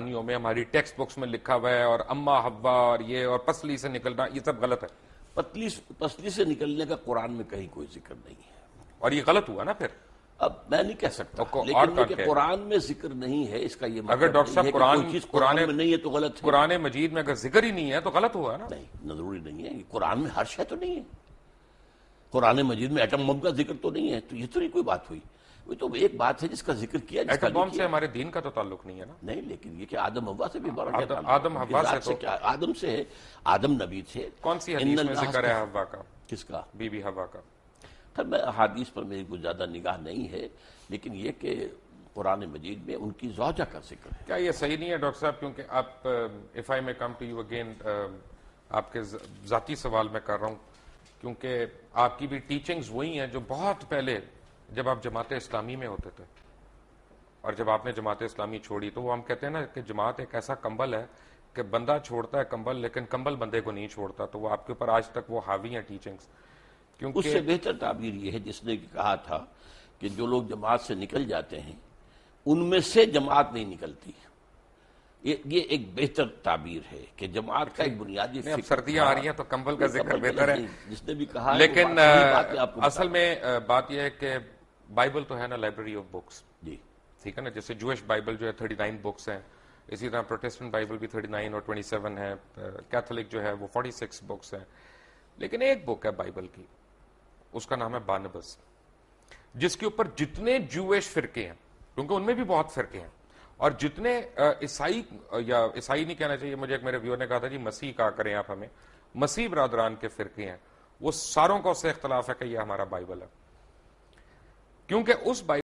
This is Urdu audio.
میں ہماری ٹیکسٹ بکس میں لکھا ہوا ہے، اور اما حوا اور یہ اور پسلی سے نکلنا، یہ سب غلط ہے. پسلی سے نکلنے کا قرآن میں کہیں کوئی ذکر نہیں ہے. اور یہ غلط ہوا نا پھر. اب میں نہیں کہہ سکتا، اور لیکن یہ کہ کیا ہے؟ قرآن میں ذکر نہیں ہے اس کا یہ اگر مطلب ڈاکٹر نہیں صاحب ہے کہ کوئی چیز قرآن میں نہیں ہے تو غلط ہے. قرآن مجید میں اگر ذکر ہی نہیں ہے تو غلط ہوا نا. نہیں، ضروری نہیں ہے. قرآن میں ہر شے تو نہیں ہے. قرآن مجید میں ایٹم بم کا ذکر تو نہیں ہے، تو یہ تو نہیں کوئی بات ہوئی. وہ تو ایک بات ہے جس کا ذکر کیا، جس کا ایٹم بم سے ہمارے دین کا تو تعلق نہیں ہے نا. نہیں، لیکن یہ کہ آدم حوا سے بھی بڑا کیا آدم حوا سے تو کیا، آدم سے ہے، آدم نبی تھے. کون سی حدیث میں ذکر ہے حوا کا؟ کس کا؟ بی بی حوا کا. خیر میں احادیث پر میری کوئی زیادہ نگاہ نہیں ہے، لیکن یہ کہ قرآن مجید میں ان کی زوجہ کا ذکر ہے. کیا یہ صحیح نہیں ہے ڈاکٹر صاحب؟ کیونکہ آپ if I may come to you again آپ کے ذاتی سوال میں کر رہا ہوں، کیونکہ آپ کی بھی ٹیچنگز وہی ہیں جو بہت پہلے جب آپ جماعت اسلامی میں ہوتے تھے، اور جب آپ نے جماعت اسلامی چھوڑی تو وہ ہم کہتے ہیں نا کہ جماعت ایک ایسا کمبل ہے کہ بندہ چھوڑتا ہے کمبل، لیکن کمبل بندے کو نہیں چھوڑتا. تو وہ آپ کے اوپر آج تک وہ حاوی ہیں ٹیچنگز. اس سے بہتر تعبیر یہ ہے جس نے کہا تھا کہ جو لوگ جماعت سے نکل جاتے ہیں ان میں سے جماعت نہیں نکلتی. یہ ایک بہتر تعبیر ہے کہ جماعت کا ایک بنیادی اب سردیاں آ رہی ہیں تو کمبل کا ذکر بہتر ہے. جس نے بھی کہا، لیکن اصل میں بات یہ ہے کہ بائبل تو ہے نا لائبریری آف بکس. جی ٹھیک ہے نا. جیسے جوئش بائبل جو ہے 39 بکس ہیں، اسی طرح پروٹیسٹنٹ بائبل بھی 39 اور 27 ہے، کیتھولک جو ہے وہ 46 بکس ہیں. لیکن ایک بک ہے بائبل کی، اس کا نام ہے بارنباس، جس کے اوپر جتنے جوئش فرقے ہیں، کیونکہ ان میں بھی بہت فرقے ہیں، اور جتنے عیسائی، یا عیسائی نہیں کہنا چاہیے، مجھے ایک میرے ویور نے کہا تھا جی مسیح کہا کریں آپ ہمیں، مسیح برادران کے فرقے ہیں، وہ ساروں کا اس سے اختلاف ہے کہ یہ ہمارا بائبل ہے. کیونکہ اس بائبل